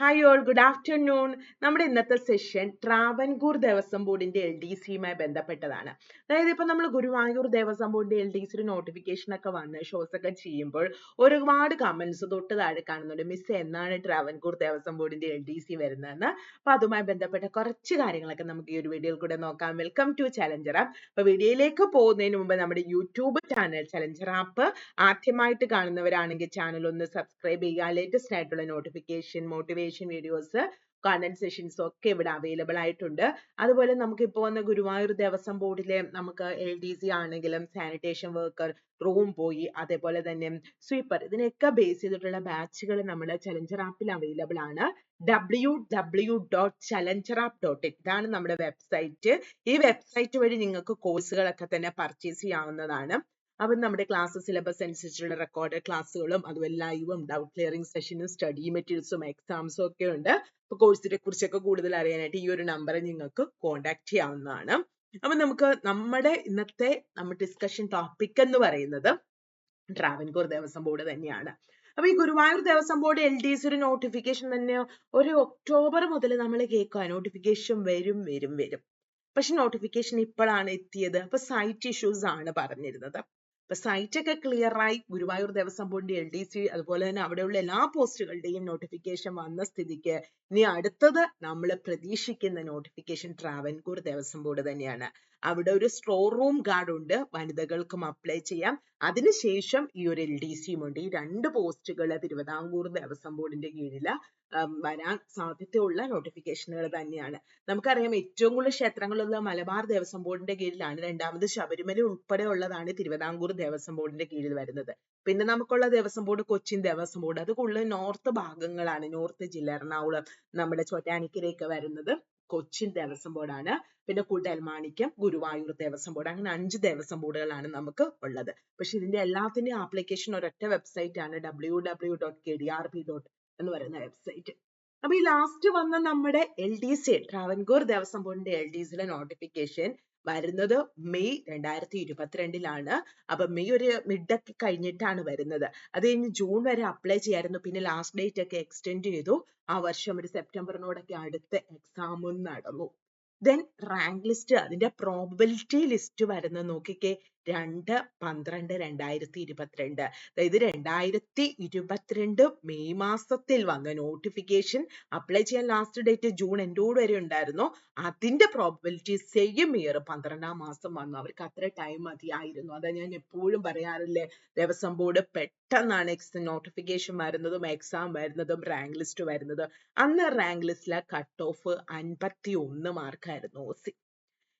Hi all, good afternoon. നമ്മുടെ ഇന്നത്തെ session Travancore Devaswom ബോർഡിന്റെ LDCയുമായി ബന്ധപ്പെട്ടതാണ്. അതായത് ഇപ്പൊ നമ്മൾ ഗുരുവായൂർ ദേവസ്വം ബോർഡിന്റെ LDCയുടെ നോട്ടിഫിക്കേഷൻ ഒക്കെ വന്ന് ഷോസ് ഒക്കെ ചെയ്യുമ്പോൾ ഒരുപാട് കമന്റ്സ് തൊട്ട് താഴെ കാണുന്നുണ്ട്, മിസ് എന്നാണ് ട്രാവൻകൂർ ദേവസ്വം ബോർഡിന്റെ LDC വരുന്നതെന്ന്. അപ്പൊ അതുമായി ബന്ധപ്പെട്ട കുറച്ച് കാര്യങ്ങളൊക്കെ നമുക്ക് ഈ ഒരു വീഡിയോയിൽ കൂടെ നോക്കാം. Welcome to challenger app. അപ്പൊ വീഡിയോയിലേക്ക് പോകുന്നതിന് മുമ്പ് നമ്മുടെ യൂട്യൂബ് ചാനൽ ചലഞ്ചർ ആപ്പ് ആദ്യമായിട്ട് കാണുന്നവരാണെങ്കിൽ ചാനൽ ഒന്ന് സബ്സ്ക്രൈബ് ചെയ്യുക. ലേറ്റസ്റ്റ് ആയിട്ടുള്ള notification, motivation videos, content sessions ഒക്കെ ഇവിടെ അവൈലബിൾ ആയിട്ടുണ്ട്. അതുപോലെ നമുക്ക് ഇപ്പോൾ വന്ന ഗുരുവായൂർ ദേവസ്വം ബോർഡിലെ നമുക്ക് LDC ആണെങ്കിലും സാനിറ്റേഷൻ വർക്കർ, റൂം ബോയ്, അതേപോലെ തന്നെ സ്വീപ്പർ, ഇതിനെയൊക്കെ ബേസ് ചെയ്തിട്ടുള്ള ബാച്ചുകൾ നമ്മുടെ ചലഞ്ചർ ആപ്പിൽ അവൈലബിൾ ആണ്. www.challengerup.in ഇതാണ് നമ്മുടെ വെബ്സൈറ്റ്. ഈ വെബ്സൈറ്റ് വഴി നിങ്ങൾക്ക് കോഴ്സുകളൊക്കെ തന്നെ പർച്ചേസ് ചെയ്യാവുന്നതാണ്. അപ്പം നമ്മുടെ ക്ലാസ് സിലബസ് അനുസരിച്ചുള്ള റെക്കോർഡ് ക്ലാസ്സുകളും അതുപോലെ ലൈവും ഡൗട്ട് ക്ലിയറിംഗ് സെഷനും സ്റ്റഡി മെറ്റീരിയൽസും എക്സാംസും ഒക്കെ ഉണ്ട്. അപ്പൊ കോഴ്സിനെ കുറിച്ചൊക്കെ കൂടുതൽ അറിയാനായിട്ട് ഈ ഒരു നമ്പർ നിങ്ങൾക്ക് കോൺടാക്ട് ചെയ്യാവുന്നതാണ്. അപ്പൊ നമുക്ക് നമ്മുടെ ഇന്നത്തെ ഡിസ്കഷൻ ടോപ്പിക് എന്ന് പറയുന്നത് ട്രാവൻകൂർ ദേവസ്വം ബോർഡ് തന്നെയാണ്. അപ്പൊ ഈ ഗുരുവായൂർ ദേവസ്വം ബോർഡ് LDC ഒരു നോട്ടിഫിക്കേഷൻ തന്നെ ഒരു ഒക്ടോബർ മുതൽ നമ്മൾ കേൾക്കുക, നോട്ടിഫിക്കേഷൻ വരും വരും വരും. പക്ഷെ നോട്ടിഫിക്കേഷൻ ഇപ്പോഴാണ് എത്തിയത്. അപ്പൊ സൈറ്റ് ഇഷ്യൂസ് ആണ് പറഞ്ഞിരുന്നത്. അപ്പൊ സൈറ്റ് ഒക്കെ ക്ലിയർ ആയി ഗുരുവായൂർ ദേവസ്വം ബോർഡിന്റെ LDC അതുപോലെ തന്നെ അവിടെയുള്ള എല്ലാ പോസ്റ്റുകളുടെയും നോട്ടിഫിക്കേഷൻ വന്ന സ്ഥിതിക്ക് ഇനി അടുത്തത് നമ്മൾ പ്രതീക്ഷിക്കുന്ന നോട്ടിഫിക്കേഷൻ ട്രാവൻകൂർ ദേവസ്വം ബോർഡ് തന്നെയാണ്. അവിടെ ഒരു സ്റ്റോർ റൂം ഗാർഡ് ഉണ്ട്, വനിതകൾക്കും അപ്ലൈ ചെയ്യാം. അതിനുശേഷം ഈ ഒരു LDCയും ഉണ്ട്. ഈ രണ്ട് പോസ്റ്റുകൾ തിരുവിതാംകൂർ ദേവസ്വം ബോർഡിന്റെ കീഴിൽ വരാൻ സാധ്യതയുള്ള നോട്ടിഫിക്കേഷനുകൾ തന്നെയാണ്. നമുക്കറിയാം ഏറ്റവും കൂടുതൽ ക്ഷേത്രങ്ങളുള്ള മലബാർ ദേവസ്വം ബോർഡിന്റെ കീഴിലാണ്. രണ്ടാമത് ശബരിമല ഉൾപ്പെടെ ഉള്ളതാണ് തിരുവിതാംകൂർ ദേവസ്വം ബോർഡിന്റെ കീഴിൽ വരുന്നത്. പിന്നെ നമുക്കുള്ള ദേവസ്വം ബോർഡ് കൊച്ചിൻ ദേവസ്വം ബോർഡ്, അത് കൂടുതൽ നോർത്ത് ഭാഗങ്ങളാണ്. നോർത്ത് ജില്ല എറണാകുളം, നമ്മുടെ ചോറ്റാനിക്കരയൊക്കെ വരുന്നത് കൊച്ചിൻ ദേവസ്വം ബോർഡാണ്. പിന്നെ കുടൽമാണിക്യം, ഗുരുവായൂർ ദേവസ്വം ബോർഡ്, അങ്ങനെ 5 ദേവസ്വം ബോർഡുകളാണ് നമുക്ക് ഉള്ളത്. പക്ഷെ ഇതിന്റെ എല്ലാത്തിന്റെയും ആപ്ലിക്കേഷൻ ഒരൊറ്റ വെബ്സൈറ്റ് ആണ്, www.kdrp എന്ന് പറയുന്ന വെബ്സൈറ്റ്. അപ്പൊ ഈ ലാസ്റ്റ് വന്ന നമ്മുടെ LDC ട്രാവൻകൂർ ദേവസ്വം ബോർഡിന്റെ LDCയിലെ നോട്ടിഫിക്കേഷൻ വരുന്നത് മെയ് 2022 അപ്പൊ മെയ് ഒരു മിഡൊക്കെ കഴിഞ്ഞിട്ടാണ് വരുന്നത്. അത് കഴിഞ്ഞ് ജൂൺ വരെ അപ്ലൈ ചെയ്യായിരുന്നു. പിന്നെ ലാസ്റ്റ് ഡേറ്റ് ഒക്കെ എക്സ്റ്റെൻഡ് ചെയ്തു. ആ വർഷം ഒരു സെപ്റ്റംബറിനോടൊക്കെ അടുത്ത എക്സാമും നടന്നു. ദെൻ റാങ്ക് ലിസ്റ്റ്, അതിന്റെ പ്രോബബിലിറ്റി ലിസ്റ്റ് വരുന്നത് നോക്കിക്കേ, 2/12/2022. അതായത് 2022 മെയ് മാസത്തിൽ വന്ന നോട്ടിഫിക്കേഷൻ. അപ്ലൈ ചെയ്യാൻ ലാസ്റ്റ് ഡേറ്റ് ജൂൺ എൻഡോട് വരെ ഉണ്ടായിരുന്നു. അതിന്റെ പ്രോബബിലിറ്റി സെയിം ഇയർ 12-ാം മാസം വന്നു. അവർക്ക് അത്ര ടൈം മതിയായിരുന്നു. അതാ ഞാൻ എപ്പോഴും പറയാറില്ലേ, ദേവസ്വം ബോർഡ് പെട്ടെന്നാണ് നോട്ടിഫിക്കേഷൻ വരുന്നതും എക്സാം വരുന്നതും റാങ്ക് ലിസ്റ്റ് വരുന്നത്. അന്ന് റാങ്ക് ലിസ്റ്റിലെ കട്ട് ഓഫ് 51 മാർക്കായിരുന്നു OC.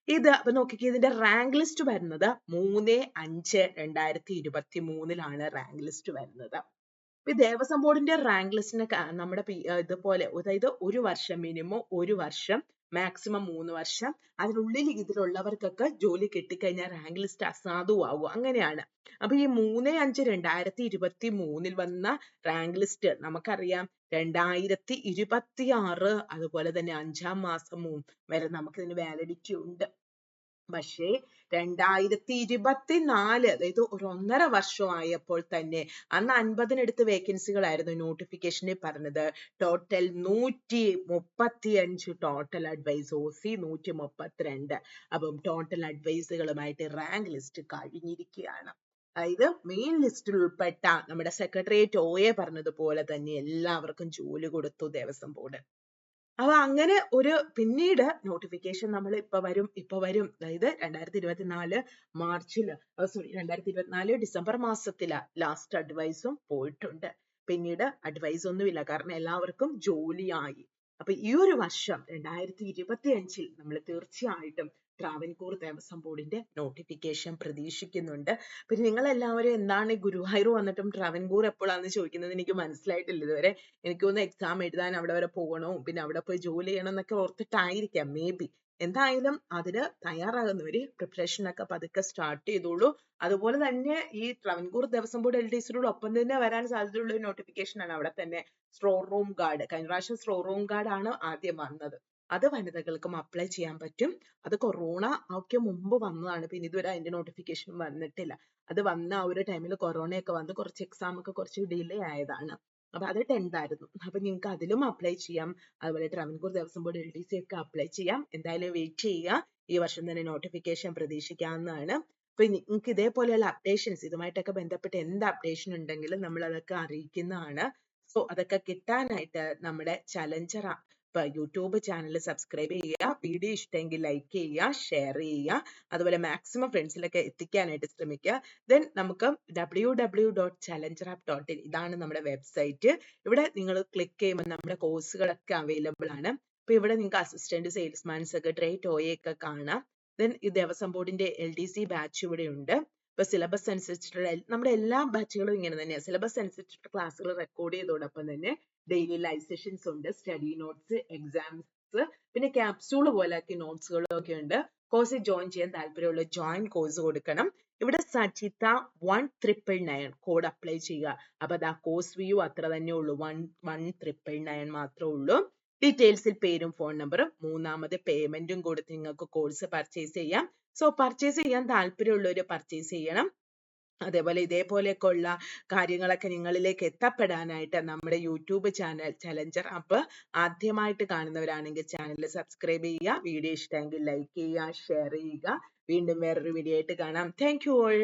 ഇത് അപ്പൊ നോക്കിക്കേ, ഇതിന്റെ റാങ്ക് ലിസ്റ്റ് വരുന്നത് 3/5/2023 റാങ്ക് ലിസ്റ്റ് വരുന്നത്. ഈ ദേവസ്വം ബോർഡിന്റെ റാങ്ക് ലിസ്റ്റിന് നമ്മുടെ ഇതുപോലെ, അതായത് ഒരു വർഷം മിനിമം, ഒരു വർഷം മാക്സിമം 3 വർഷം, അതിനുള്ളിൽ ഇതിലുള്ളവർക്കൊക്കെ ജോലി കിട്ടിക്കഴിഞ്ഞാൽ റാങ്ക് ലിസ്റ്റ് അസാധുവാകും, അങ്ങനെയാണ്. അപ്പൊ ഈ 3/5/2023 വന്ന റാങ്ക് ലിസ്റ്റ് നമുക്കറിയാം 2026 അതുപോലെ തന്നെ 5-ാം മാസം വരെ നമുക്കിതിന് വാലിഡിറ്റി ഉണ്ട്. പക്ഷേ 2024, അതായത് ഒരു 1.5 വർഷം ആയപ്പോൾ തന്നെ അന്ന് 50-നടുത്ത് വേക്കൻസികളായിരുന്നു നോട്ടിഫിക്കേഷനിൽ പറഞ്ഞത്. Total 135 total advice, OC 132. അപ്പം ടോട്ടൽ അഡ്വൈസുകളുമായിട്ട് റാങ്ക് ലിസ്റ്റ് കഴിഞ്ഞിരിക്കുകയാണ്. അതായത് മെയിൻ ലിസ്റ്റിൽ ഉൾപ്പെട്ട നമ്മുടെ സെക്രട്ടേറിയറ്റ് OA പറഞ്ഞതുപോലെ തന്നെ എല്ലാവർക്കും ജോലി കൊടുത്തു ദേവസ്വം ബോർഡ്. അപ്പൊ അങ്ങനെ ഒരു പിന്നീട് നോട്ടിഫിക്കേഷൻ നമ്മൾ ഇപ്പൊ വരും. അതായത് 2024 മാർച്ചില്, 2024 ഡിസംബർ മാസത്തില ലാസ്റ്റ് അഡ്വൈസും പോയിട്ടുണ്ട്. പിന്നീട് അഡ്വൈസ് ഒന്നുമില്ല, കാരണം എല്ലാവർക്കും ജോലിയായി. അപ്പൊ ഈ ഒരു വർഷം 2025 നമ്മൾ തീർച്ചയായിട്ടും ട്രാവൻകൂർ ദേവസ്വം ബോർഡിന്റെ നോട്ടിഫിക്കേഷൻ പ്രതീക്ഷിക്കുന്നുണ്ട്. പിന്നെ നിങ്ങൾ എല്ലാവരും എന്താണ് ഗുരുവായൂർ വന്നിട്ടും ട്രാവൻകൂർ എപ്പോഴാന്ന് ചോദിക്കുന്നത് എനിക്ക് മനസ്സിലായിട്ടില്ല ഇതുവരെ. എനിക്ക് തോന്നുന്നു എക്സാം എഴുതാൻ അവിടെ വരെ പോകണോ, പിന്നെ അവിടെ പോയി ജോലി ചെയ്യണം എന്നൊക്കെ ഓർത്തിട്ടായിരിക്കാം മേ ബി. എന്തായാലും അതിന് തയ്യാറാകുന്നവര് പ്രിപ്പറേഷൻ ഒക്കെ പതുക്കെ സ്റ്റാർട്ട് ചെയ്തോളൂ. അതുപോലെ തന്നെ ഈ ട്രാവൻകൂർ ദേവസ്വം ബോർഡ് LDCയോട് ഒപ്പം തന്നെ വരാൻ സാധ്യതയുള്ള ഒരു നോട്ടിഫിക്കേഷൻ ആണ് അവിടെ തന്നെ സ്റ്റോർ റൂം ഗാർഡ്. കഴിഞ്ഞ പ്രാവശ്യം സ്റ്റോർ റൂം ഗാർഡ് ആണ് ആദ്യം വന്നത്. അത് വനിതകൾക്കും അപ്ലൈ ചെയ്യാൻ പറ്റും. അത് കൊറോണ ഒക്കെ മുമ്പ് വന്നതാണ്. പിന്നെ ഇതുവരെ അതിന്റെ നോട്ടിഫിക്കേഷൻ വന്നിട്ടില്ല. അത് വന്ന ആ ഒരു ടൈമിൽ കൊറോണയൊക്കെ വന്ന് കുറച്ച് എക്സാം ഒക്കെ കുറച്ച് ഡിലേ ആയതാണ്. അപ്പൊ അത് 10th ആയിരുന്നു. അപ്പൊ നിങ്ങൾക്ക് അതിലും അപ്ലൈ ചെയ്യാം. അതുപോലെ ട്രാവൻകൂർ ദേവസ്വം ബോർഡ് LDC ഒക്കെ അപ്ലൈ ചെയ്യാം. എന്തായാലും വെയിറ്റ് ചെയ്യുക. ഈ വർഷം തന്നെ നോട്ടിഫിക്കേഷൻ പ്രതീക്ഷിക്കാവുന്നതാണ്. അപ്പൊ നിങ്ങൾക്ക് ഇതേപോലെയുള്ള അപ്ഡേഷൻസ്, ഇതുമായിട്ടൊക്കെ ബന്ധപ്പെട്ട് എന്ത് അപ്ഡേഷൻ ഉണ്ടെങ്കിലും നമ്മൾ അതൊക്കെ അറിയിക്കുന്നതാണ്. സോ അതൊക്കെ കിട്ടാനായിട്ട് നമ്മുടെ ചലഞ്ചർ യൂട്യൂബ് ചാനൽ സബ്സ്ക്രൈബ് ചെയ്യുക. വീഡിയോ ഇഷ്ടമെങ്കിൽ ലൈക്ക് ചെയ്യുക, ഷെയർ ചെയ്യുക, അതുപോലെ മാക്സിമം ഫ്രണ്ട്സിലൊക്കെ എത്തിക്കാനായിട്ട് ശ്രമിക്കുക. ദെൻ നമുക്ക് www.challengerup.in ഇതാണ് നമ്മുടെ വെബ്സൈറ്റ്. ഇവിടെ നിങ്ങൾ ക്ലിക്ക് ചെയ്യുമ്പോൾ നമ്മുടെ കോഴ്സുകളൊക്കെ അവൈലബിൾ ആണ്. അപ്പൊ ഇവിടെ നിങ്ങൾക്ക് അസിസ്റ്റന്റ് സെയിൽസ്മാൻ, സെക്രട്ടറി, ടോയെ ഒക്കെ കാണാം. ദെൻ ഈ ദേവസ്വം ബോർഡിന്റെ LDC ബാച്ച് ഇവിടെ ഉണ്ട്. ഇപ്പൊ സിലബസ് അനുസരിച്ചിട്ടുള്ള നമ്മുടെ എല്ലാ ബാച്ചുകളും ഇങ്ങനെ തന്നെയാണ്. സിലബസ് അനുസരിച്ചിട്ടുള്ള ക്ലാസ്സുകൾ റെക്കോർഡ് ചെയ്തോടൊപ്പം തന്നെ ഡെയിലി ലൈവ് സെഷൻസ് ഉണ്ട്, സ്റ്റഡി നോട്ട്സ്, എക്സാംസ്, പിന്നെ ക്യാപ്സ്യൂൾ പോലെയൊക്കെ നോട്ട്സുകളും ഒക്കെ ഉണ്ട്. കോഴ്സിൽ ജോയിൻ ചെയ്യാൻ താല്പര്യമുള്ള ജോയിൻ കോഴ്സ് കൊടുക്കണം. ഇവിടെ സജിത 1999 കോഡ് അപ്ലൈ ചെയ്യുക. അപ്പൊ അത് ആ കോഴ്സ് വ്യൂ അത്ര തന്നെ ഉള്ളൂ, 1999 മാത്രമേ ഉള്ളൂ. ഡീറ്റെയിൽസിൽ പേരും ഫോൺ നമ്പറും, മൂന്നാമത് പേയ്മെന്റും കൊടുത്ത് നിങ്ങൾക്ക് കോഴ്സ് പർച്ചേസ് ചെയ്യാം. സോ പർച്ചേസ് ചെയ്യാൻ താല്പര്യമുള്ളവർ പർച്ചേസ് ചെയ്യണം. അതേപോലെ ഇതേപോലെയൊക്കെ ഉള്ള കാര്യങ്ങളൊക്കെ നിങ്ങളിലേക്ക് എത്തപ്പെടാനായിട്ട് നമ്മുടെ യൂട്യൂബ് ചാനൽ ചലഞ്ചർ അപ്പ് ആദ്യമായിട്ട് കാണുന്നവരാണെങ്കിൽ ചാനൽ സബ്സ്ക്രൈബ് ചെയ്യുക. വീഡിയോ ഇഷ്ടമെങ്കിൽ ലൈക്ക് ചെയ്യുക, ഷെയർ ചെയ്യുക. വീണ്ടും വേറൊരു വീഡിയോ ആയിട്ട് കാണാം. Thank you all.